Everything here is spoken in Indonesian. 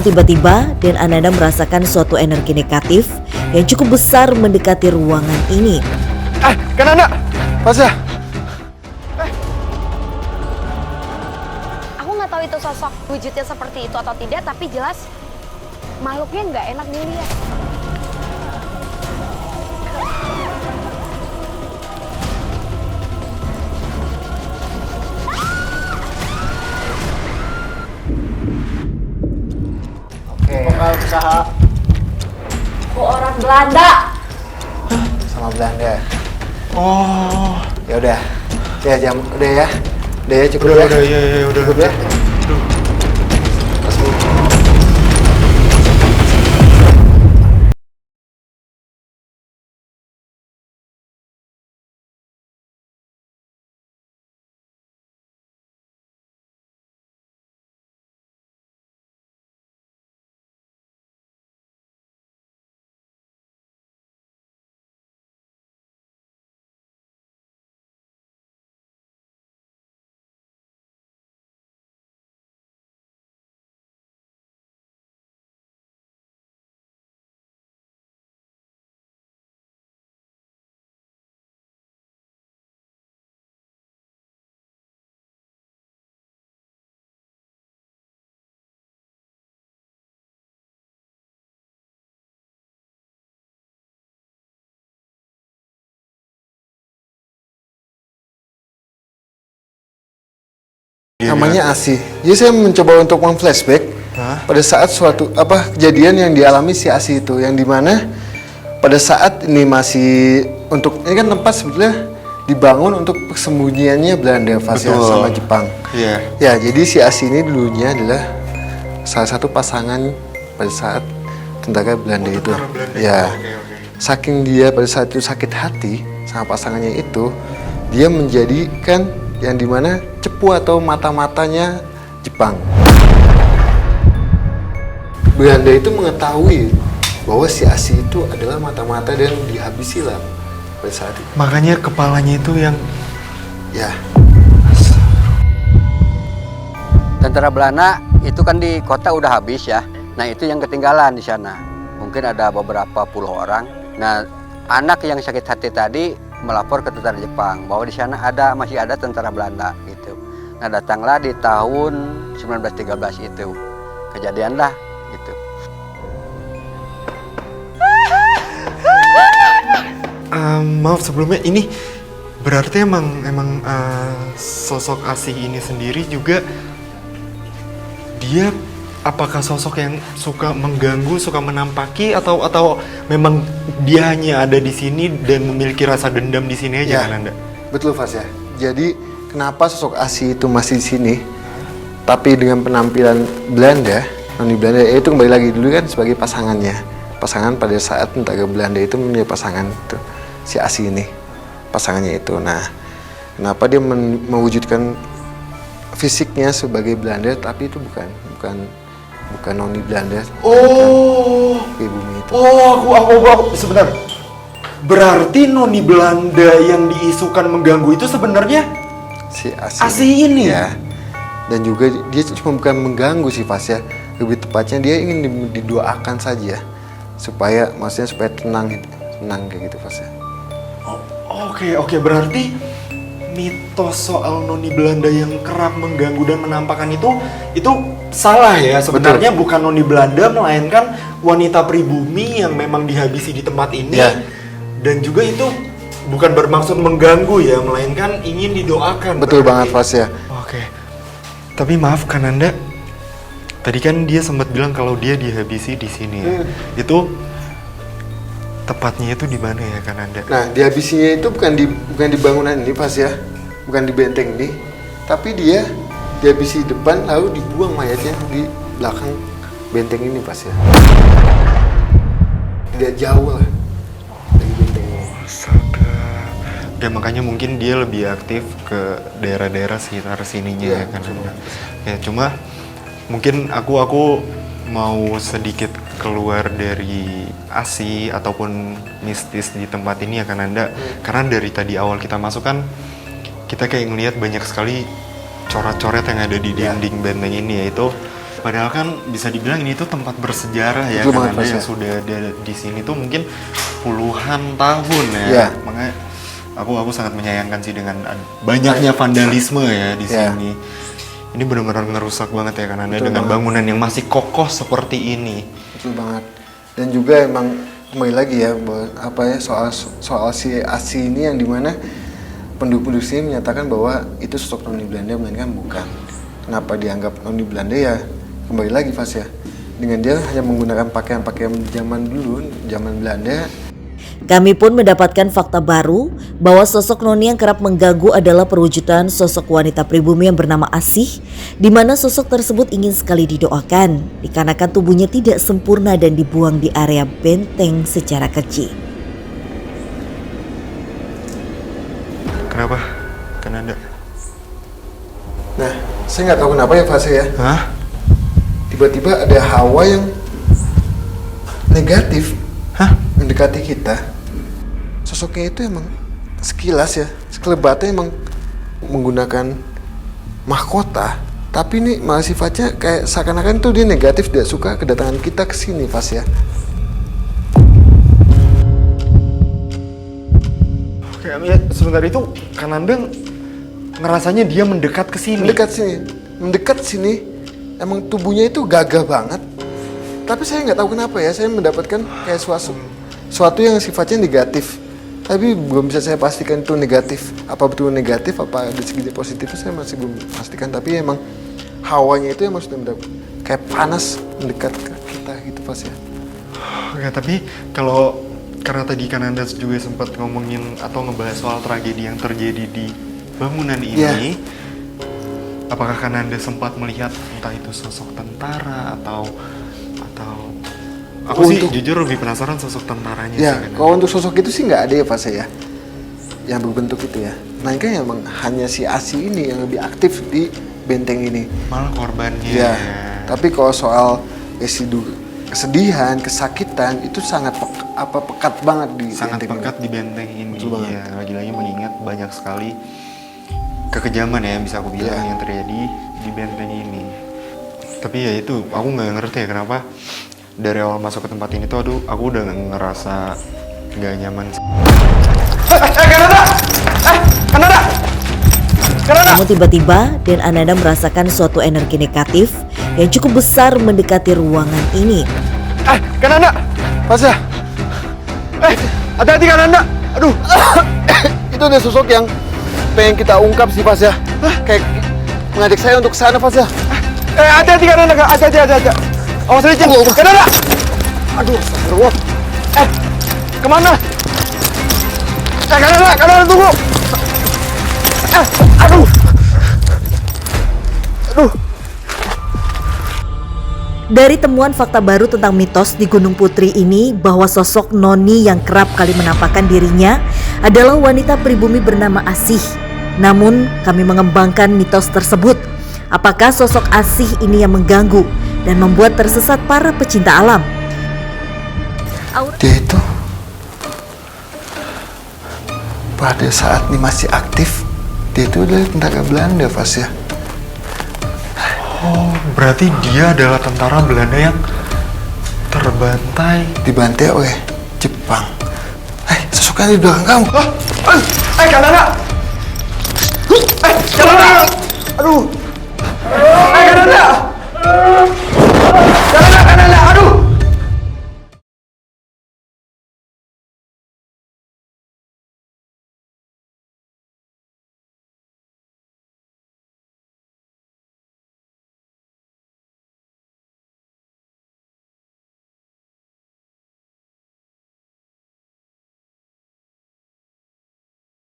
Namun tiba-tiba dan Ananda merasakan suatu energi negatif yang cukup besar mendekati ruangan ini. Kananda! Fasya! Aku nggak tahu itu sosok wujudnya seperti itu atau tidak, tapi jelas makhluknya nggak enak dilihat. Pokoknya usaha Oh, orang Belanda. sama Belanda. Oh. Ya udah. Ya jam udah ya. Udah ya cukup ya. Udah. Cukup ya. Namanya Asi. Jadi saya mencoba untuk flashback pada saat suatu kejadian yang dialami si Asi itu, yang dimana pada saat ini masih ini kan tempat sebetulnya dibangun untuk persembunyiannya Belanda Fasya sama Jepang. Iya. Ya, jadi si Asi ini dulunya adalah salah satu pasangan pada saat tentara Belanda itu. Ya. Saking dia pada saat itu sakit hati sama pasangannya itu, dia menjadikan yang dimana cepu atau mata-matanya Jepang. Belanda itu mengetahui bahwa si Asi itu adalah mata-mata dan dihabisi lah pada saat itu. Makanya kepalanya itu yang... Ya. Tentara Belanda itu kan di kota udah habis ya. Nah itu yang ketinggalan di sana. Mungkin ada beberapa puluh orang. Nah anak yang sakit hati tadi melapor ke tentara Jepang bahwa di sana masih ada tentara Belanda gitu. Nah datanglah di tahun 1913 itu kejadian lah gitu. Maaf sebelumnya, ini berarti emang sosok Asih ini sendiri juga dia apakah sosok yang suka mengganggu, suka menampaki atau memang dia hanya ada di sini dan memiliki rasa dendam di sini aja kan Anda? Betul Fasya. Jadi kenapa sosok Asi itu masih di sini? Tapi dengan penampilan Belanda, noni Belanda itu kembali lagi dulu kan sebagai pasangannya. Pasangan pada saat tentara Belanda itu menjadi pasangan itu si Asi ini, pasangannya itu. Nah, kenapa dia mewujudkan fisiknya sebagai Belanda tapi itu bukan noni Belanda. Oh, Pribumi itu. oh, aku sebentar. Berarti noni Belanda yang diisukan mengganggu itu sebenarnya Si Asi. Asi ini. Ya. Dan juga dia cuma bukan mengganggu sih Fasya. Lebih tepatnya dia ingin didoakan saja supaya tenang kayak gitu Fasya. Oke, berarti mitos soal noni Belanda yang kerap mengganggu dan menampakkan itu salah ya sebenarnya. Betul. Bukan noni Belanda melainkan wanita pribumi yang memang dihabisi di tempat ini. Ya. Dan juga itu bukan bermaksud mengganggu ya, melainkan ingin didoakan. Betul banget Fasya. Oke. Tapi maaf kan Anda, tadi kan dia sempat bilang kalau dia dihabisi di sini ya. Itu tepatnya itu di mana ya kan Anda? Nah, dihabisinya itu bukan di bangunan ini Fasya, bukan di benteng ini, tapi dia dihabisi di depan lalu dibuang mayatnya di belakang benteng ini Fasya. Tidak jauh lah dari benteng ini. Ya makanya mungkin dia lebih aktif ke daerah-daerah sekitar sininya ya kan Anda. Ya cuma mungkin aku mau sedikit keluar dari Asi ataupun mistis di tempat ini ya kan Anda. Karena dari tadi awal kita masuk kan kita kayak ngelihat banyak sekali coret-coret yang ada di dinding benteng ini, yaitu Padahal kan bisa dibilang ini tuh tempat bersejarah ya, Betul banget, karena Mas, yang ya. sudah ada di sini tuh mungkin puluhan tahun ya. Iya. Makanya aku sangat menyayangkan sih dengan banyaknya vandalisme ya di Iya. sini. Ini benar-benar ngerusak banget ya Kananda Betul dengan banget. bangunan yang masih kokoh seperti ini. Betul banget. Dan juga emang kembali lagi ya soal si ASI ini yang dimana penduduk sini menyatakan bahwa itu sosok noni Belanda, melainkan bukan. Kenapa dianggap noni Belanda ya? Kembali lagi Fas ya. Dengan dia hanya menggunakan pakaian-pakaian zaman dulu, zaman Belanda. Kami pun mendapatkan fakta baru bahwa sosok noni yang kerap mengganggu adalah perwujudan sosok wanita pribumi yang bernama Asih, di mana sosok tersebut ingin sekali didoakan dikarenakan tubuhnya tidak sempurna dan dibuang di area benteng secara keji. Kenapa? Kananda? Nah, saya nggak tahu kenapa ya Fas ya. Hah? Tiba-tiba ada hawa yang negatif Hah? mendekati kita. Sosoknya itu emang sekilas ya, sekelebatnya emang menggunakan mahkota, tapi ini malah sifatnya kayak seakan-akan tuh dia negatif, tidak suka kedatangan kita ke sini, Fas ya. Oke, ya, sebentar itu Kananda ngerasanya dia mendekat ke sini. Mendekat sini, emang tubuhnya itu gagah banget. Tapi saya nggak tahu kenapa ya, saya mendapatkan kayak suatu yang sifatnya negatif. Tapi belum bisa saya pastikan itu negatif. Apa betul negatif, apa ada segi positifnya saya masih belum pastikan. Tapi emang hawanya itu emang sudah kayak panas mendekat ke kita gitu Pas ya. Oke, tapi karena tadi Kananda juga sempat ngomongin atau ngebahas soal tragedi yang terjadi di bangunan ini, apakah Kananda sempat melihat entah itu sosok tentara atau aku sih jujur lebih penasaran sosok tentaranya Ya, sih, kalau untuk sosok itu sih nggak ada ya Pas ya, yang berbentuk itu ya. Nah kan emang hanya si Asi ini yang lebih aktif di benteng ini. malah korbannya. Ya, tapi kalau soal kesedihan, kesakitan itu sangat pekat banget di Sangat benteng pekat ini. di benteng ini. Betul banget. Ya, lagi-lagi mengingat banyak sekali kekejaman ya bisa aku bilang yang terjadi di benteng ini. Tapi ya itu aku nggak ngerti ya kenapa dari awal masuk ke tempat ini tuh aku udah ngerasa nggak nyaman. Kananda! Namun tiba-tiba Dan Ananda merasakan suatu energi negatif yang cukup besar mendekati ruangan ini. Kananda! Pas ya, Hati-hati Kananda! Aduh! itu ada sosok yang pengen kita ungkap sih Pas ya. Kayak mengajak saya untuk kesana Pas ya. Hati-hati Kananda! Hati-hati! Awas licin! Kananda! Aduh, astagfirullah. Kemana? Kananda tunggu! Aduh! Dari temuan fakta baru tentang mitos di Gunung Putri ini bahwa sosok noni yang kerap kali menampakkan dirinya adalah wanita pribumi bernama Asih. Namun kami mengembangkan mitos tersebut. Apakah sosok Asih ini yang mengganggu dan membuat tersesat para pecinta alam? Dia itu pada saat ini masih aktif. Dia itu adalah tentara Belanda Pas ya. Oh, berarti dia adalah tentara Belanda yang Dibantai oleh Jepang. Sosoknya di belakang kamu. Kananda! Kananda! Aduh!